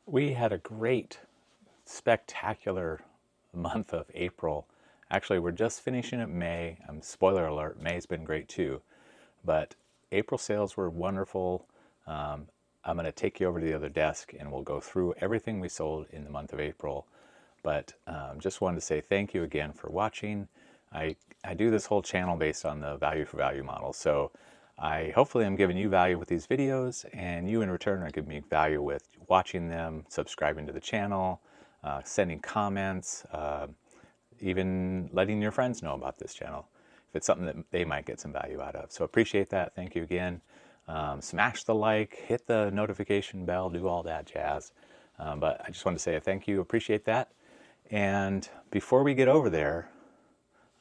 We had a great, spectacular month of April. Actually, we're just finishing up May. Spoiler alert, May's been great too. But April sales were wonderful. I'm going to take you over to the other desk and we'll go through everything we sold in the month of April. But just wanted to say thank you again for watching. I do this whole channel based on the value for value model. So hopefully I'm giving you value with these videos, and you in return are giving me value with watching them, subscribing to the channel, sending comments, even letting your friends know about this channel if it's something that they might get some value out of. So appreciate that. Thank you again. Smash the like, hit the notification bell, do all that jazz. But I just want to say a thank you, appreciate that. And before we get over there,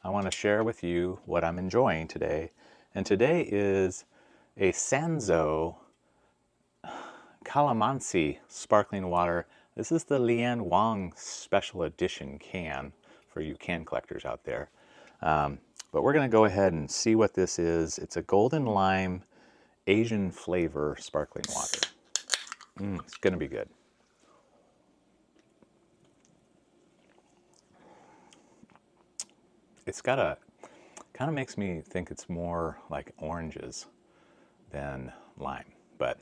I want to share with you what I'm enjoying today. And today is a Sanzo Calamansi sparkling water. This is the Lian Wang special edition can for you can collectors out there. But we're going to go ahead and see what this is. It's a golden lime Asian flavor sparkling water. It's going to be good. It's got a, kind of makes me think it's more like oranges than lime, but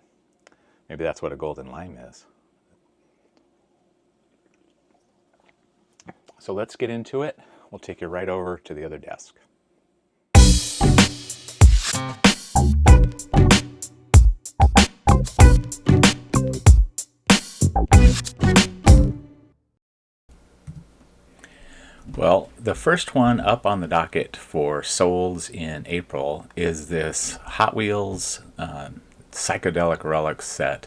maybe that's what a golden lime is. So let's get into it. We'll take you right over to the other desk. Well, the first one up on the docket for solds in April is this Hot Wheels Psychedelic Relics set.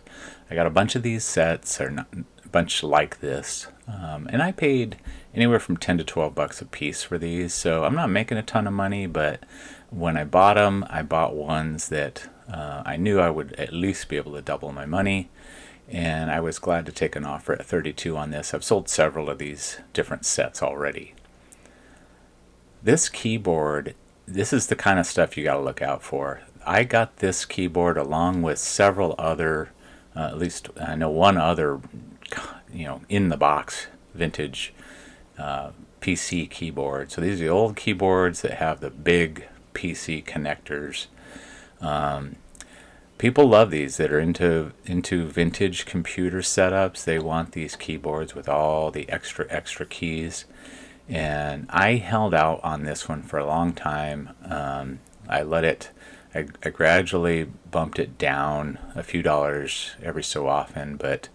I got a bunch of these sets, or not, a bunch like this, and I paid anywhere from 10 to 12 bucks a piece for these, so I'm not making a ton of money, but when I bought them, I bought ones that I knew I would at least be able to double my money, and I was glad to take an offer at 32 on this. I've sold several of these different sets already. This keyboard, this is the kind of stuff you got to look out for. I got this keyboard along with several other, at least I know one other, in the box vintage PC keyboard. So these are the old keyboards that have the big PC connectors. People love these that are into vintage computer setups. They want these keyboards with all the extra keys. And I held out on this one for a long time. I gradually bumped it down a few dollars every so often, but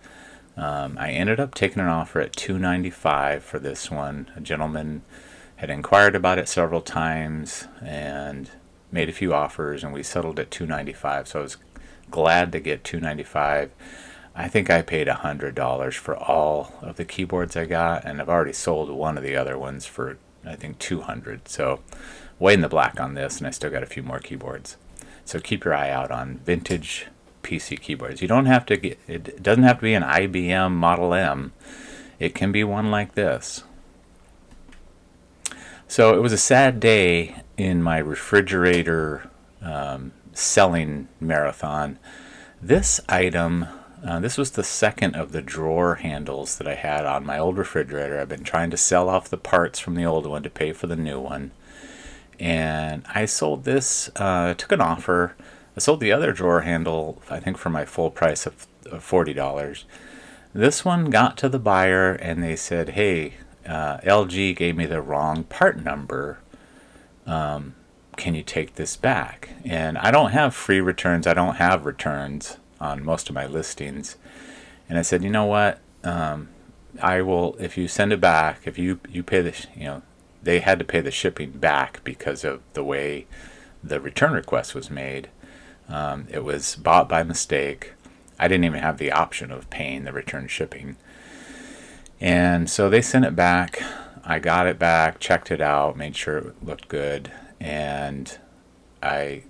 I ended up taking an offer at $295 for this one. A gentleman had inquired about it several times and made a few offers, and we settled at $295. So I was glad to get $295. I think I paid $100 for all of the keyboards I got, and I've already sold one of the other ones for I think $200. So way in the black on this, and I still got a few more keyboards. So keep your eye out on vintage PC keyboards. You don't have to get, it doesn't have to be an IBM Model M. It can be one like this. So it was a sad day in my refrigerator selling marathon. This item, this was the second of the drawer handles that I had on my old refrigerator. I've been trying to sell off the parts from the old one to pay for the new one. And I sold this, took an offer. I sold the other drawer handle, I think, for my full price of $40. This one got to the buyer and they said, hey, LG gave me the wrong part number. Can you take this back? And I don't have free returns. I don't have returns on most of my listings. And I said, you know what? I will, if you send it back, if you pay the, they had to pay the shipping back because of the way the return request was made. It was bought by mistake. I didn't even have the option of paying the return shipping. And so they sent it back. I got it back, checked it out, made sure it looked good, and I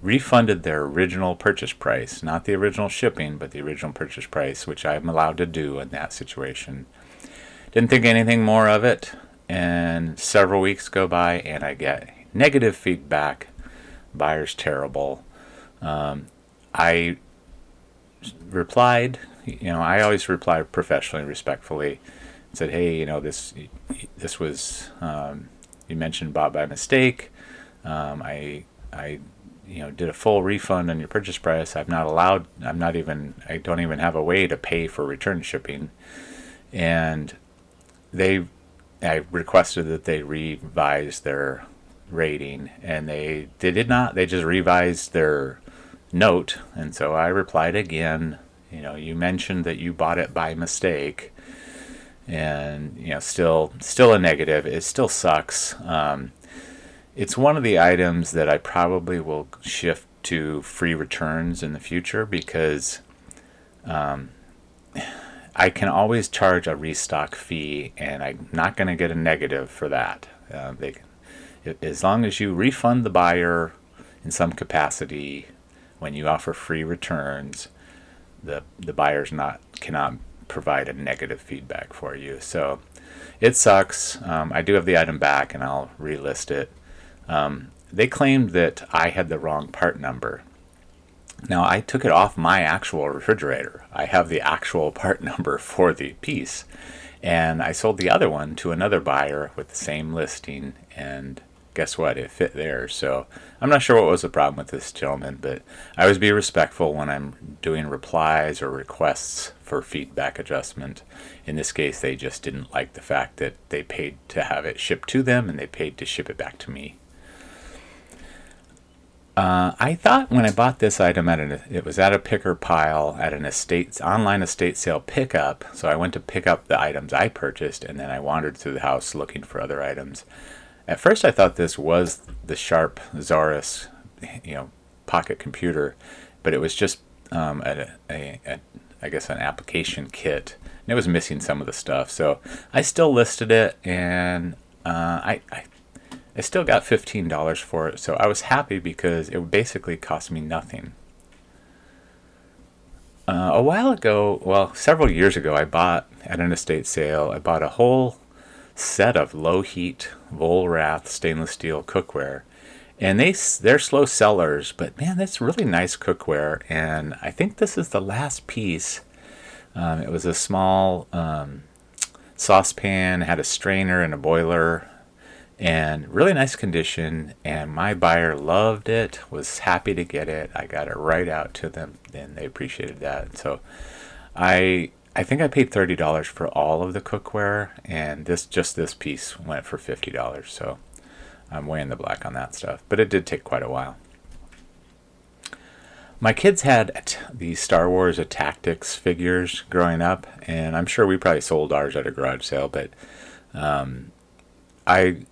refunded their original purchase price, not the original shipping, but the original purchase price, which I'm allowed to do in that situation. Didn't think anything more of it, and several weeks go by and I get negative feedback. Buyer's terrible. I replied I always reply professionally, respectfully, and said, hey, this was, you mentioned bought by mistake. I did a full refund on your purchase price. I don't even have a way to pay for return shipping. And I requested that they revise their rating, and they did not. They just revised their note, and so I replied again. You mentioned that you bought it by mistake, and still a negative. It still sucks. It's one of the items that I probably will shift to free returns in the future, because I can always charge a restock fee, and I'm not going to get a negative for that. As long as you refund the buyer in some capacity when you offer free returns, the buyer's cannot provide a negative feedback for you. So it sucks. I do have the item back, and I'll relist it. They claimed that I had the wrong part number. Now, I took it off my actual refrigerator. I have the actual part number for the piece. And I sold the other one to another buyer with the same listing, and guess what? It fit there. So I'm not sure what was the problem with this gentleman, but I always be respectful when I'm doing replies or requests for feedback adjustment. In this case, they just didn't like the fact that they paid to have it shipped to them, and they paid to ship it back to me. I thought when I bought this item it was at a picker pile at an online estate sale pickup. So I went to pick up the items I purchased, and then I wandered through the house looking for other items. At first, I thought this was the Sharp Zaurus, pocket computer, but it was just I guess an application kit, and it was missing some of the stuff. So I still listed it, and I still got $15 for it, so I was happy because it basically cost me nothing. A while ago, well, several years ago, I bought at an estate sale, I bought a whole set of low heat Volrath stainless steel cookware. And they're slow sellers, but man, that's really nice cookware. And I think this is the last piece. It was a small saucepan, had a strainer and a boiler, and really nice condition, and my buyer loved it, was happy to get it. I got it right out to them, and they appreciated that. So I think I paid $30 for all of the cookware, and this piece went for $50. So I'm way in the black on that stuff, but it did take quite a while. My kids had the Star Wars Tactics figures growing up, and I'm sure we probably sold ours at a garage sale, but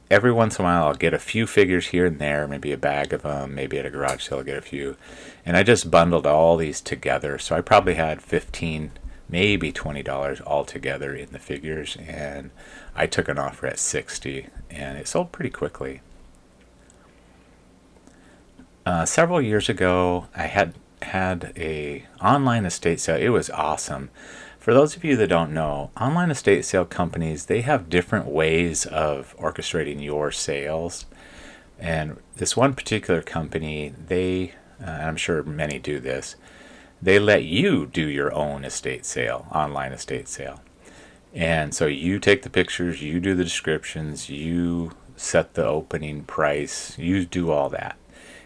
every once in a while I'll get a few figures here and there, maybe a bag of them, maybe at a garage sale I'll get a few, and I just bundled all these together. So I probably had $15, maybe $20 all together in the figures, and I took an offer at $60, and it sold pretty quickly. Several years ago, I had a online estate sale. It was awesome. For those of you that don't know, online estate sale companies, they have different ways of orchestrating your sales. And this one particular company, I'm sure many do this, they let you do your own estate sale, online estate sale. And so you take the pictures, you do the descriptions, you set the opening price, you do all that.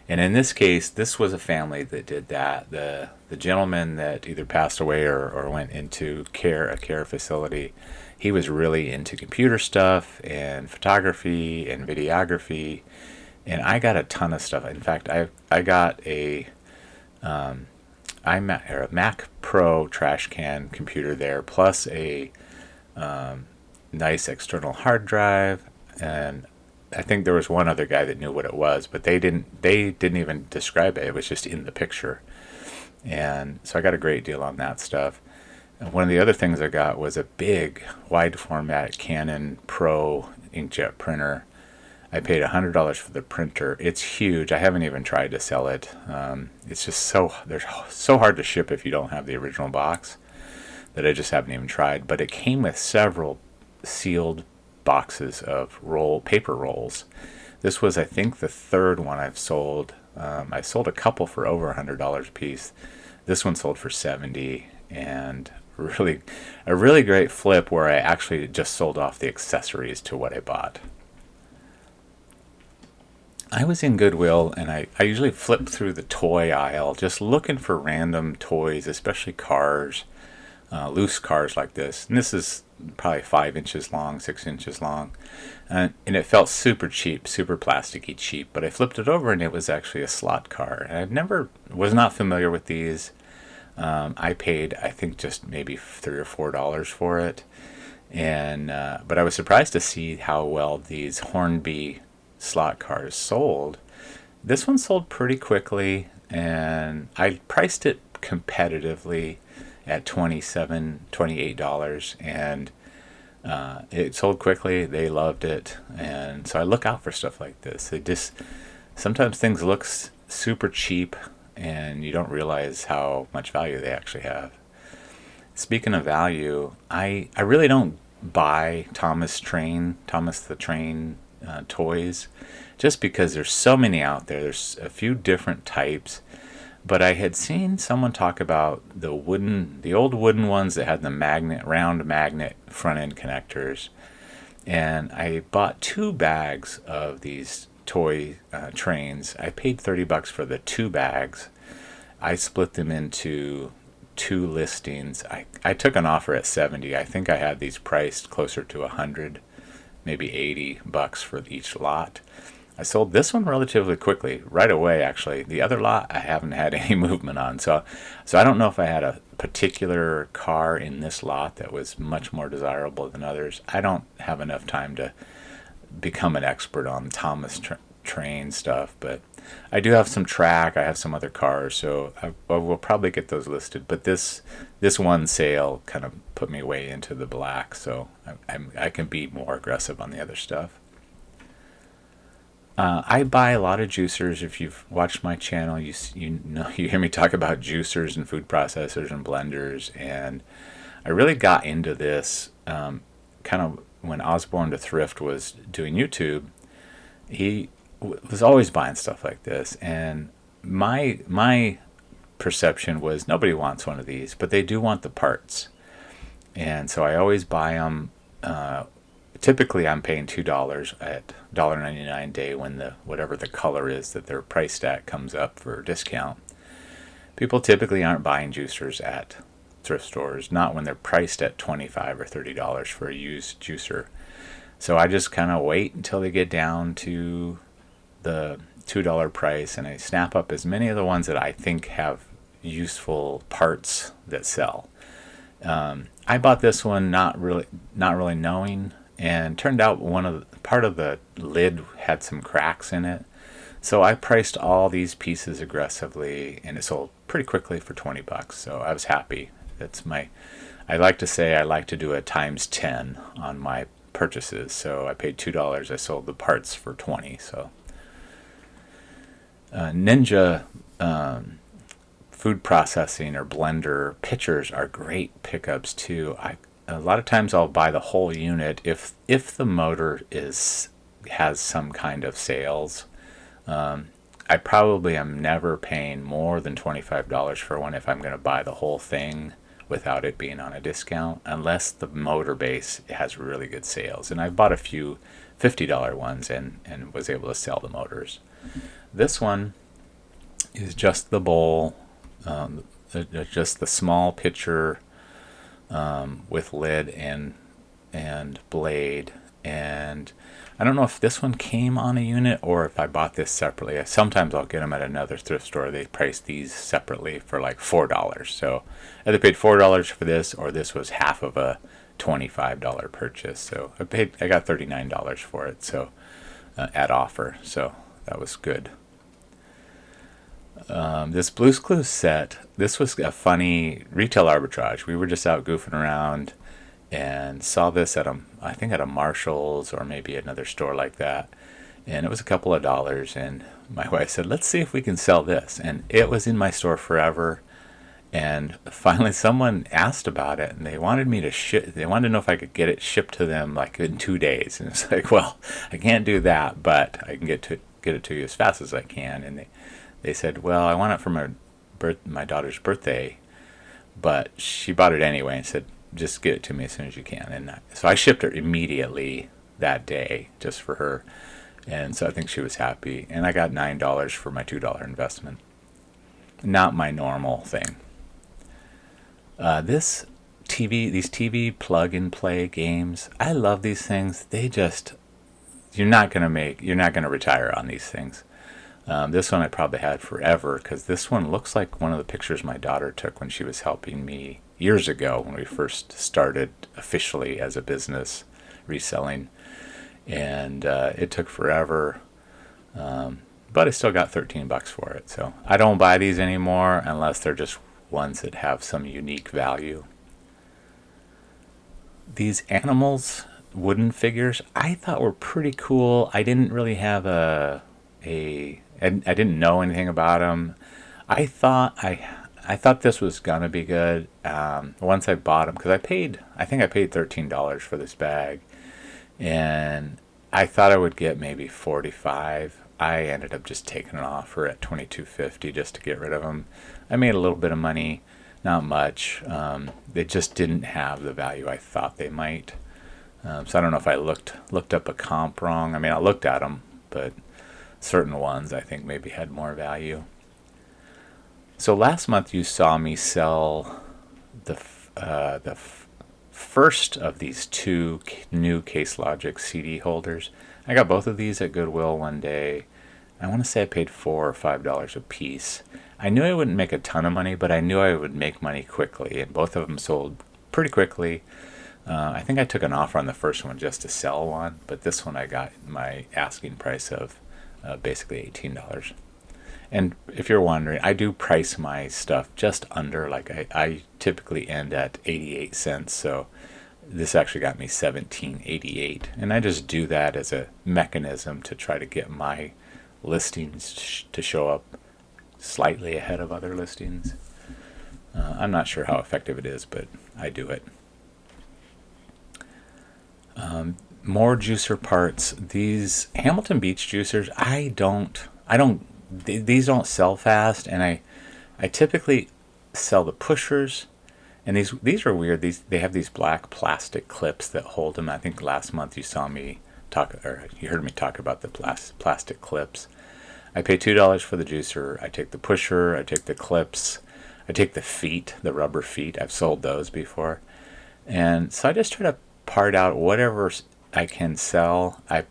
And in this case, this was a family that did that. The gentleman that either passed away or went into a care facility, he was really into computer stuff and photography and videography. And I got a ton of stuff. In fact, I got a Mac Pro trash can computer there, plus a nice external hard drive, and I think there was one other guy that knew what it was, but they didn't even describe it. It was just in the picture. And so I got a great deal on that stuff. And one of the other things I got was a big wide format Canon Pro inkjet printer. I paid $100 for the printer. It's huge. I haven't even tried to sell it. It's just they're so hard to ship if you don't have the original box that I just haven't even tried. But it came with several sealed boxes of paper rolls. This was, I think, the third one I've sold. I sold a couple for over $100 a piece. This one sold for $70, and really a really great flip where I actually just sold off the accessories to what I bought. I was in Goodwill, and I usually flip through the toy aisle just looking for random toys, especially cars, loose cars like this. And this is probably 5 inches long, 6 inches long. And it felt super cheap, super plasticky cheap. But I flipped it over, and it was actually a slot car. And was not familiar with these. I paid, I think, just maybe $3 or $4 for it. And but I was surprised to see how well these Hornby slot cars sold. This one sold pretty quickly, and I priced it competitively at $28, and it sold quickly. They loved it, and so I look out for stuff like this. Sometimes things look super cheap, and you don't realize how much value they actually have. Speaking of value, I really don't buy Thomas the Train toys, just because there's so many out there. There's a few different types, but I had seen someone talk about the old wooden ones that had the round magnet front end connectors, and I bought 2 bags of these toy trains. I paid $30 for the 2 bags. I split them into 2 listings. I took an offer at 70. I think I had these priced closer to 100, maybe $80 for each lot. I sold this one relatively quickly, right away actually. The other lot I haven't had any movement on. So I don't know if I had a particular car in this lot that was much more desirable than others. I don't have enough time to become an expert on Thomas Train stuff, but I do have some track. I have some other cars, so I will probably get those listed. But this one sale kind of put me way into the black, so I can be more aggressive on the other stuff. I buy a lot of juicers. If you've watched my channel, you hear me talk about juicers and food processors and blenders, and I really got into this kind of when Osborne to Thrift was doing YouTube. He was always buying stuff like this, and my perception was nobody wants one of these, but they do want the parts, and so I always buy them. Typically, I'm paying $2 at $1.99 a day when whatever the color is that they're priced at comes up for discount. People typically aren't buying juicers at thrift stores, not when they're priced at $25 or $30 for a used juicer. So I just kind of wait until they get down to the $2 price, and I snap up as many of the ones that I think have useful parts that sell. I bought this one not really knowing, and turned out part of the lid had some cracks in it. So I priced all these pieces aggressively, and it sold pretty quickly for $20. So I was happy. I like to say I like to do a times 10 on my purchases. So I paid $2. I sold the parts for $20. So Ninja food processing or blender pitchers are great pickups too. A lot of times I'll buy the whole unit if the motor has some kind of sales. I probably am never paying more than $25 for one if I'm going to buy the whole thing without it being on a discount, unless the motor base has really good sales. And I bought a few $50 ones and was able to sell the motors. This one is just the bowl, just the small pitcher with lid and blade, and I don't know if this one came on a unit or if I bought this separately. Sometimes I'll get them at another thrift store. They price these separately for like $4. So I either paid $4 for this, or this was half of a $25 purchase. So I got $39 for it. So at offer. So that was good. This Blue's Clues set, this was a funny retail arbitrage. We were just out goofing around and saw this at a Marshall's or maybe another store like that, and it was a couple of dollars, and my wife said, let's see if we can sell this. And it was in my store forever, and finally someone asked about it, and they wanted me to they wanted to know if I could get it shipped to them like in 2 days. And it's like, well, I can't do that, but I can get it to you as fast as I can. And they said, well, I want it for my daughter's birthday, but she bought it anyway and said, just get it to me as soon as you can. And so I shipped it immediately that day just for her. And so I think she was happy. And I got $9 for my $2 investment. Not my normal thing. These TV plug and play games, I love these things. They just, you're not gonna retire on these things. This one I probably had forever because this one looks like one of the pictures my daughter took when she was helping me years ago when we first started officially as a business reselling. And it took forever, but I still got $13 for it. So I don't buy these anymore unless they're just ones that have some unique value. These animals wooden figures I thought were pretty cool. I didn't really have I didn't know anything about them. I thought this was gonna be good. Once I bought them, because I think I paid $13 for this bag, and I thought I would get maybe 45. I ended up just taking an offer at $22.50 just to get rid of them. I made a little bit of money, not much. They just didn't have the value I thought they might. So I don't know if I looked up a comp wrong. I mean, I looked at them, but certain ones I think maybe had more value. So last month you saw me sell the first of these two new Case Logic CD holders. I got both of these at Goodwill one day. I want to say I paid $4 or $5 a piece. I knew I wouldn't make a ton of money, but I knew I would make money quickly, and both of them sold pretty quickly. I think I took an offer on the first one just to sell one, but this one I got my asking price of basically $18. And if you're wondering, I do price my stuff just under, like I typically end at 88 cents, so this actually got me $17.88. And I just do that as a mechanism to try to get my listings to show up slightly ahead of other listings. I'm not sure how effective it is, but I do it. More juicer parts. These Hamilton Beach juicers, these don't sell fast, and I typically sell the pushers, and these are weird. They have these black plastic clips that hold them. I think last month you saw me talk, or you heard me talk about the plastic clips. I pay $2 for the juicer. I take the pusher. I take the clips. I take the feet, the rubber feet. I've sold those before, and so I just try to part out whatever I can sell. I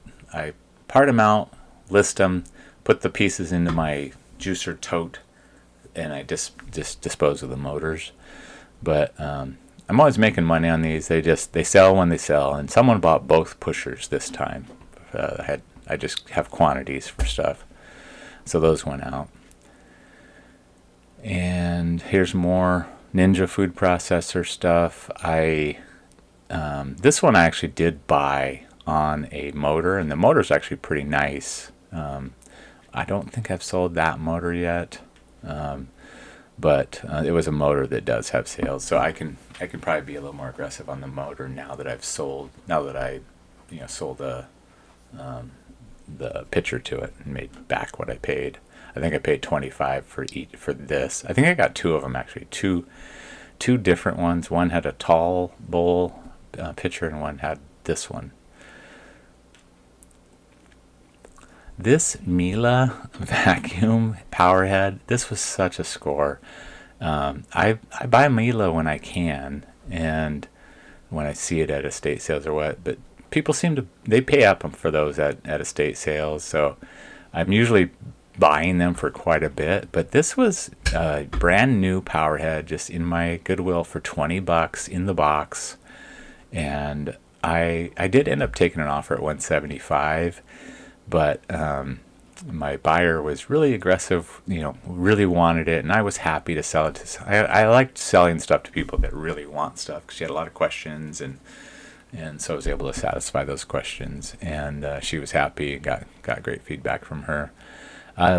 part them out, list them, put the pieces into my juicer tote, and I just dispose of the motors. But I'm always making money on these. They sell when they sell, and someone bought both pushers this time. I just have quantities for stuff, so those went out. And here's more Ninja food processor stuff. This one I actually did buy on a motor, and the motor's actually pretty nice. I don't think I've sold that motor yet, but it was a motor that does have sales, so I can probably be a little more aggressive on the motor now that I sold the pitcher to it and made back what I paid. I think I paid $25 for this. I think I got two of them actually, two different ones. One had a tall bowl pitcher, and one had this one. This Miele vacuum power head, this was such a score. I buy Miele when I can, and when I see it at estate sales or what, but people they pay up for those at estate sales, so I'm usually buying them for quite a bit. But this was a brand new power head just in my Goodwill for $20 in the box, and I did end up taking an offer at $175, but my buyer was really aggressive, really wanted it, and I was happy to sell it I liked selling stuff to people that really want stuff, because she had a lot of questions, and so I was able to satisfy those questions, and she was happy. Got great feedback from her. I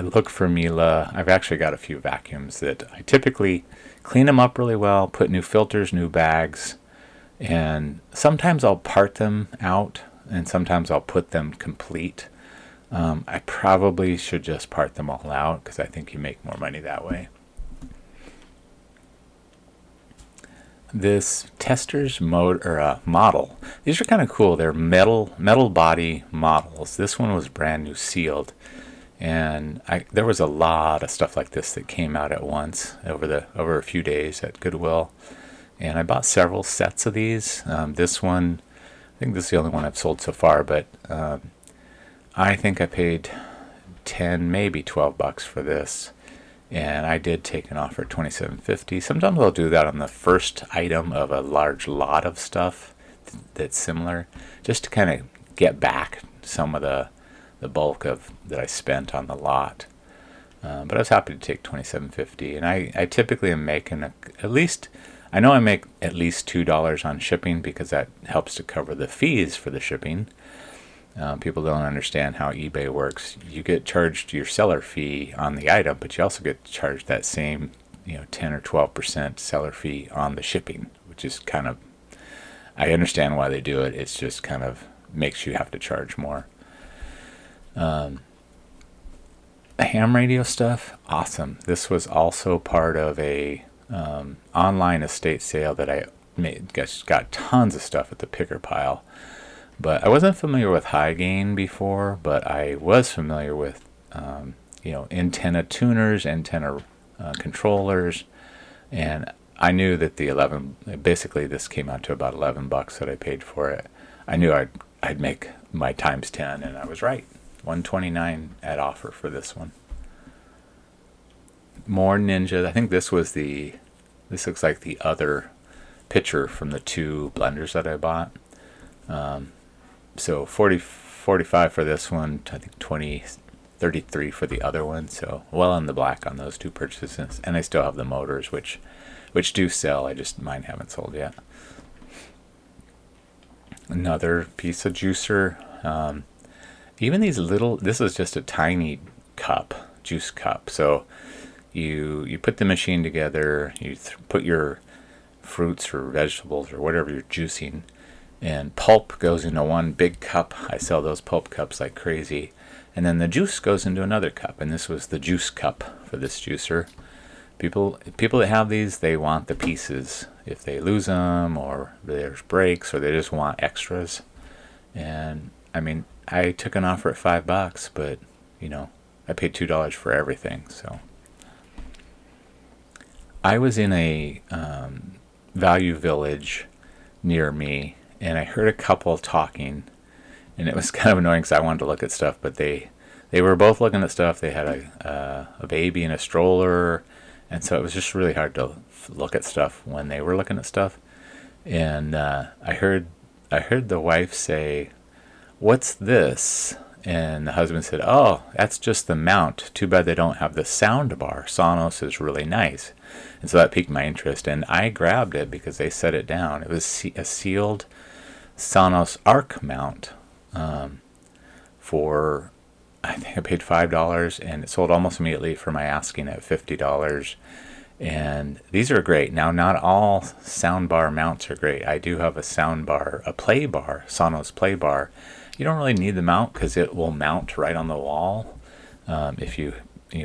look for Miele. I've actually got a few vacuums that I typically clean them up really well, put new filters, new bags, and sometimes I'll part them out, and sometimes I'll put them complete. I probably should just part them all out, because I think you make more money that way. this tester's model. These are kind of cool. They're metal body models. This one was brand new sealed, and there was a lot of stuff like this that came out at once over a few days at Goodwill, and I bought several sets of these. This one, I think this is the only one I've sold so far, but I think I paid 10, maybe $12 for this. And I did take an offer at $27.50. Sometimes I'll do that on the first item of a large lot of stuff that's similar, just to kind of get back some of the bulk of that I spent on the lot. But I was happy to take $27.50, and I typically am making at least, I know I make at least $2 on shipping, because that helps to cover the fees for the shipping. People don't understand how eBay works. You get charged your seller fee on the item, but you also get charged that same 10 or 12% seller fee on the shipping, which is kind of, I understand why they do it. It's just kind of makes you have to charge more. Ham radio stuff, awesome. This was also part of a online estate sale that I made. Got tons of stuff at the picker pile. But I wasn't familiar with high gain before, but I was familiar with, antenna tuners, antenna controllers, and I knew that basically this came out to about $11 that I paid for it. I knew I'd make my times 10, and I was right. $129 at offer for this one. More Ninja. I think this looks like the other picture from the two blenders that I bought. So 45 for this one, I think 33 for the other one. So well in the black on those two purchases, and I still have the motors, which do sell. I just mine haven't sold yet. Another piece of juicer. Even these little. This is just a tiny juice cup. So you put the machine together. You put your fruits or vegetables or whatever you're juicing. And pulp goes into one big cup. I sell those pulp cups like crazy. And then the juice goes into another cup. And this was the juice cup for this juicer. People that have these, they want the pieces. If they lose them, or there's breaks, or they just want extras. And I mean, I took an offer at $5, but I paid $2 for everything. So I was in a Value Village near me, and I heard a couple talking, and it was kind of annoying because I wanted to look at stuff, but they were both looking at stuff. They had a baby in a stroller, and so it was just really hard to look at stuff when they were looking at stuff. And I heard the wife say, "What's this?" And the husband said, "Oh, that's just the mount. Too bad they don't have the sound bar. Sonos is really nice." And so that piqued my interest, and I grabbed it because they set it down. It was a sealed Sonos Arc mount for, I think I paid $5, and it sold almost immediately for my asking at $50. And these are great. Now, not all soundbar mounts are great. I do have a soundbar, a play bar, Sonos play bar. You don't really need the mount because it will mount right on the wall if you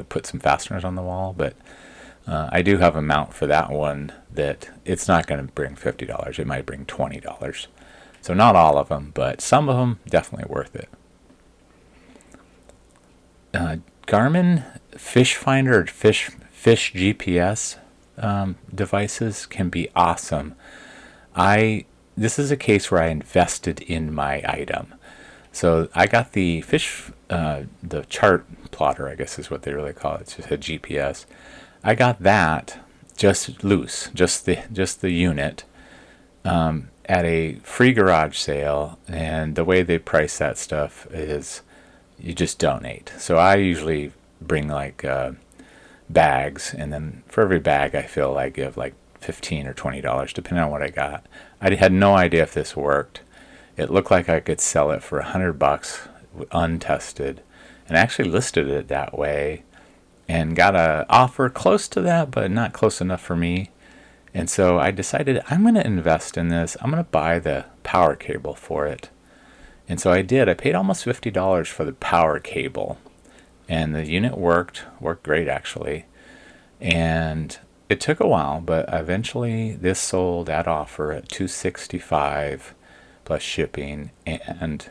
put some fasteners on the wall. But I do have a mount for that one that it's not going to bring $50. It might bring $20. So not all of them, but some of them definitely worth it. Garmin Fish Finder or Fish GPS devices can be awesome. This is a case where I invested in my item. So I got the the chart plotter, I guess is what they really call it. It's just a GPS. I got that just loose, just the unit, at a free garage sale. And the way they price that stuff is you just donate. So I usually bring like bags, and then for every bag I fill, I give like $15 or $20, depending on what I got. I had no idea if this worked. It looked like I could sell it for $100 untested, and I actually listed it that way and got an offer close to that, but not close enough for me. And so I decided I'm going to invest in this. I'm going to buy the power cable for it. And so I did. I paid almost $50 for the power cable, and the unit worked great actually. And it took a while, but eventually this sold at offer at $265 plus shipping. And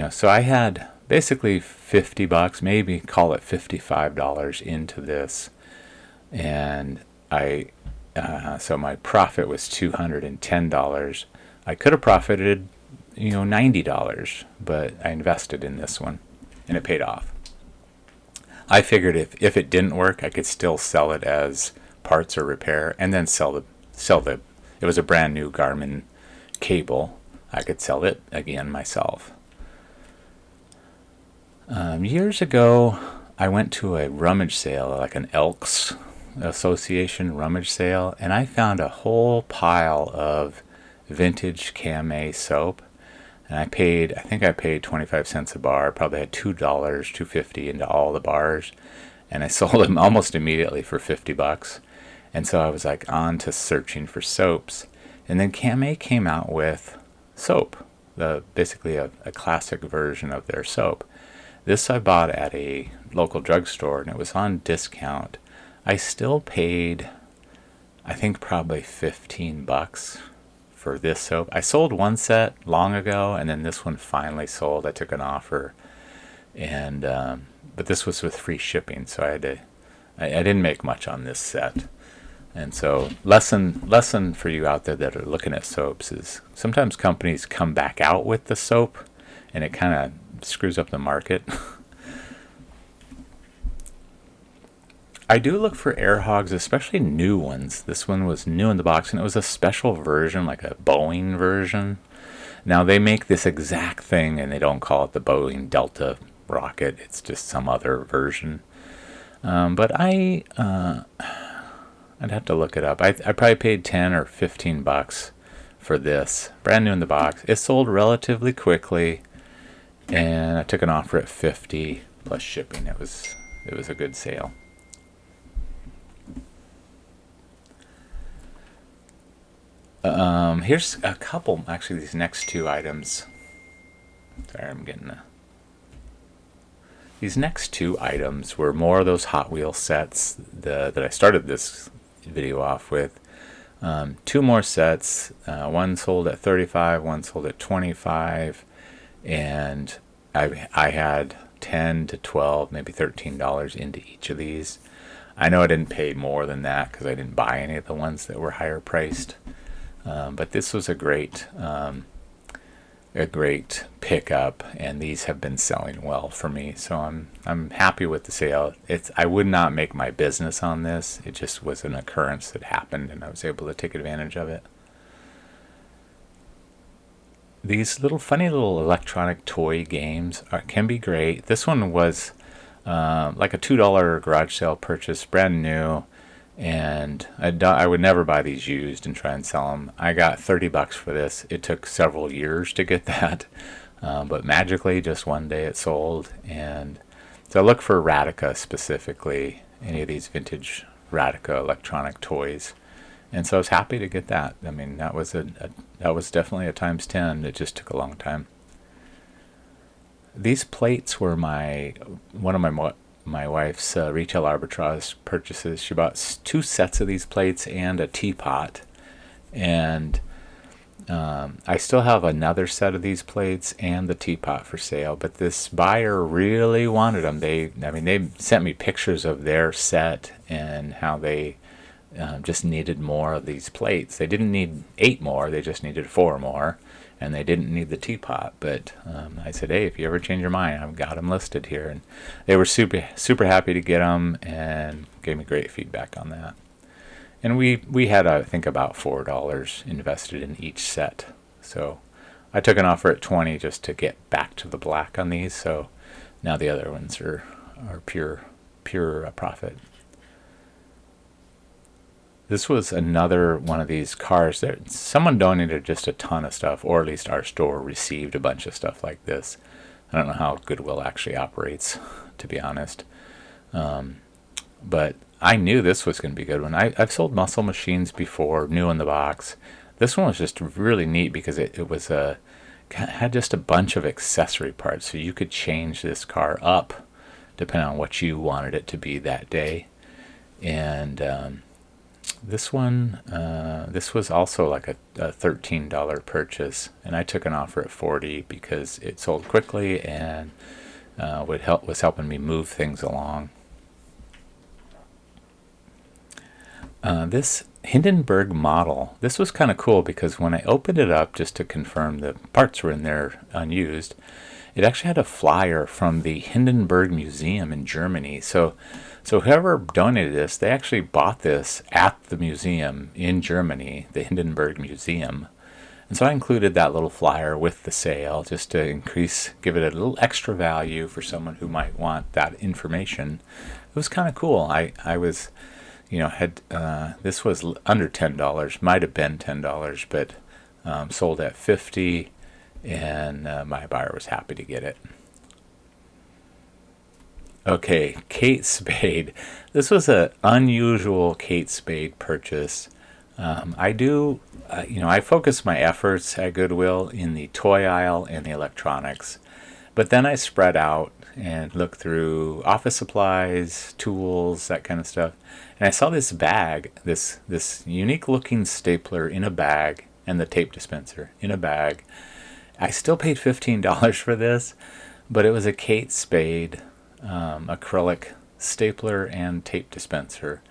so I had basically $50, maybe call it $55 into this. And so my profit was $210. I could have profited $90, but I invested in this one and it paid off. I figured if it didn't work, I could still sell it as parts or repair, and then sell the. It was a brand new Garmin cable. I could sell it again myself. Years ago, I went to a rummage sale, like an Elks Association rummage sale, and I found a whole pile of vintage Camay soap. And I think I paid 25 cents a bar. Probably had $2, $2.50 into all the bars. And I sold them almost immediately for $50. And so I was like on to searching for soaps. And then Camay came out with soap, basically a classic version of their soap. This I bought at a local drugstore, and it was on discount. I still paid, I think, probably $15 for this soap. I sold one set long ago, and then this one finally sold. I took an offer, and but this was with free shipping, so I didn't make much on this set. And so lesson for you out there that are looking at soaps is sometimes companies come back out with the soap, and it kind of screws up the market. I do look for air hogs, especially new ones. This one was new in the box, and it was a special version, like a Boeing version. Now, they make this exact thing, and they don't call it the Boeing Delta rocket. It's just some other version. But I'd have to look it up. I probably paid $10 or $15 for this. Brand new in the box. It sold relatively quickly, and I took an offer at $50 plus shipping. It was a good sale. Here's a couple, actually, these next two items. Sorry, I'm getting these next two items were more of those Hot Wheels sets that I started this video off with. Two more sets. One sold at $35, one sold at $25, and I had $10 to $12, maybe $13 into each of these. I know I didn't pay more than that because I didn't buy any of the ones that were higher priced. But this was a great pickup, and these have been selling well for me. So I'm happy with the sale. I would not make my business on this. It just was an occurrence that happened, and I was able to take advantage of it. These funny little electronic toy games can be great. This one was like a $2 garage sale purchase, brand new. And I would never buy these used and try and sell them. I got $30 for this. It took several years to get that, but magically, just one day it sold. And so I look for Radica specifically, any of these vintage Radica electronic toys. And so I was happy to get that. I mean, that was definitely a times 10. It just took a long time. These plates were one of my wife's retail arbitrage purchases. She bought 2 sets of these plates and a teapot, and I still have another set of these plates and the teapot for sale, but this buyer really wanted them. They sent me pictures of their set and how they just needed more of these plates. They didn't need 8 more, they just needed 4 more, and they didn't need the teapot. But I said, hey, if you ever change your mind, I've got them listed here. And they were super happy to get them and gave me great feedback on that. And we had, I think, about $4 invested in each set. So I took an offer at $20 just to get back to the black on these. So now the other ones are pure profit. This was another one of these cars that someone donated just a ton of stuff, or at least our store received a bunch of stuff like this. I don't know how Goodwill actually operates, to be honest. But I knew this was going to be a good one. I've sold muscle machines before, new in the box. This one was just really neat because it had just a bunch of accessory parts, so you could change this car up depending on what you wanted it to be that day. And This one, this was also like a $13 purchase, and I took an offer at 40 because it sold quickly and was helping me move things along. This Hindenburg model, this was kind of cool because when I opened it up just to confirm the parts were in there unused, it actually had a flyer from the Hindenburg Museum in Germany. So whoever donated this, they actually bought this at the museum in Germany, the Hindenburg Museum. And so I included that little flyer with the sale just to give it a little extra value for someone who might want that information. It was kind of cool. I was, had this was under $10, might have been $10, but sold at 50, and my buyer was happy to get it. Okay, Kate Spade. This was an unusual Kate Spade purchase. I focus my efforts at Goodwill in the toy aisle and the electronics, but then I spread out and look through office supplies, tools, that kind of stuff. And I saw this bag, this unique looking stapler in a bag, and the tape dispenser in a bag. I still paid $15 for this, but it was a Kate Spade acrylic stapler and tape dispenser,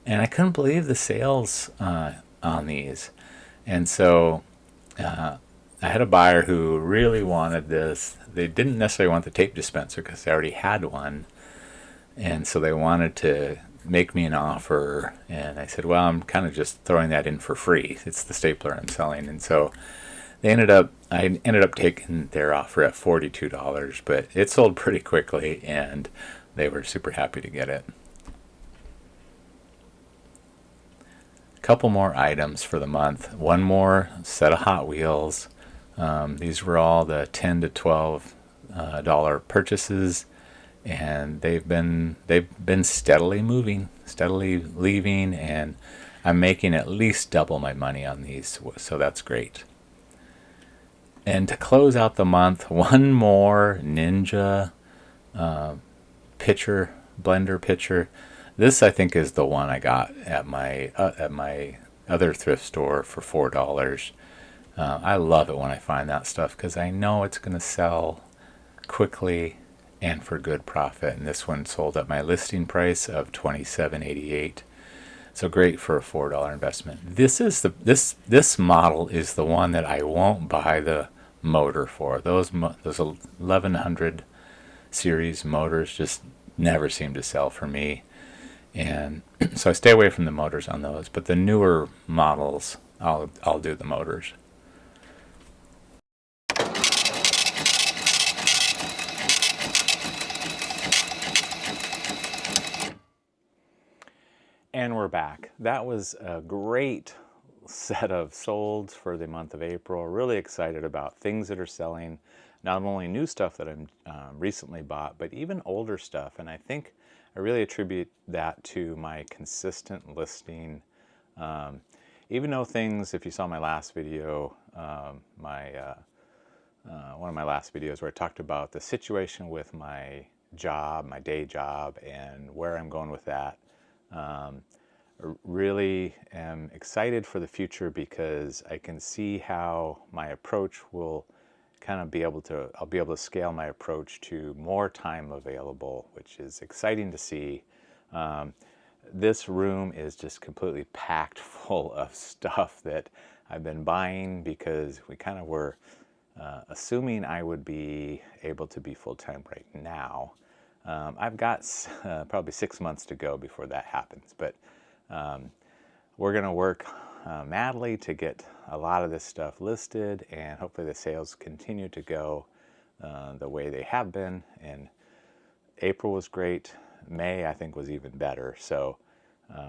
and I couldn't believe the sales on these. And so I had a buyer who really wanted this. They didn't necessarily want the tape dispenser because they already had one, and so they wanted to make me an offer. And I said, well, I'm kind of just throwing that in for free. It's the stapler I'm selling. And so I ended up taking their offer at $42, but it sold pretty quickly and they were super happy to get it. A couple more items for the month. One more set of Hot Wheels. These were all the $10 to $12 purchases, and they've been steadily moving, steadily leaving, and I'm making at least double my money on these, so that's great. And to close out the month, one more Ninja blender pitcher. This I think is the one I got at my other thrift store for $4. I love it when I find that stuff because I know it's going to sell quickly and for good profit. And this one sold at my listing price of $27.88. So great for a $4 investment. This model is the one that I won't buy the motor for. Those 1100 series motors just never seem to sell for me, and so I stay away from the motors on those. But the newer models, I'll do the motors. And we're back. That was a great set of solds for the month of April. Really excited about things that are selling, not only new stuff that I'm recently bought, but even older stuff. And I think I really attribute that to my consistent listing. Even though things, if you saw my last video, one of my last videos where I talked about the situation with my job, my day job, and where I'm going with that. Really am excited for the future because I can see how my approach will kind of I'll be able to scale my approach to more time available, which is exciting to see. This room is just completely packed full of stuff that I've been buying because we kind of were assuming I would be able to be full-time right now. I've got probably 6 months to go before that happens, but we're going to work madly to get a lot of this stuff listed, and hopefully the sales continue to go the way they have been. And April was great. May, I think, was even better. So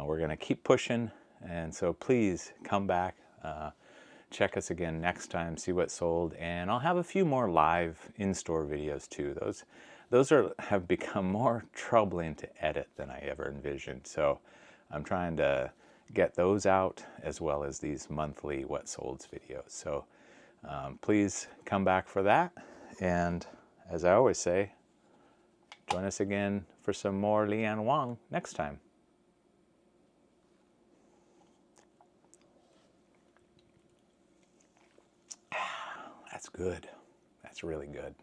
we're going to keep pushing, and so please come back. Check us again next time, see what sold, and I'll have a few more live in-store videos too. Those have become more troubling to edit than I ever envisioned. So I'm trying to get those out as well as these monthly what solds videos. So please come back for that. And as I always say, join us again for some more Leanne Wong next time. good. That's really good.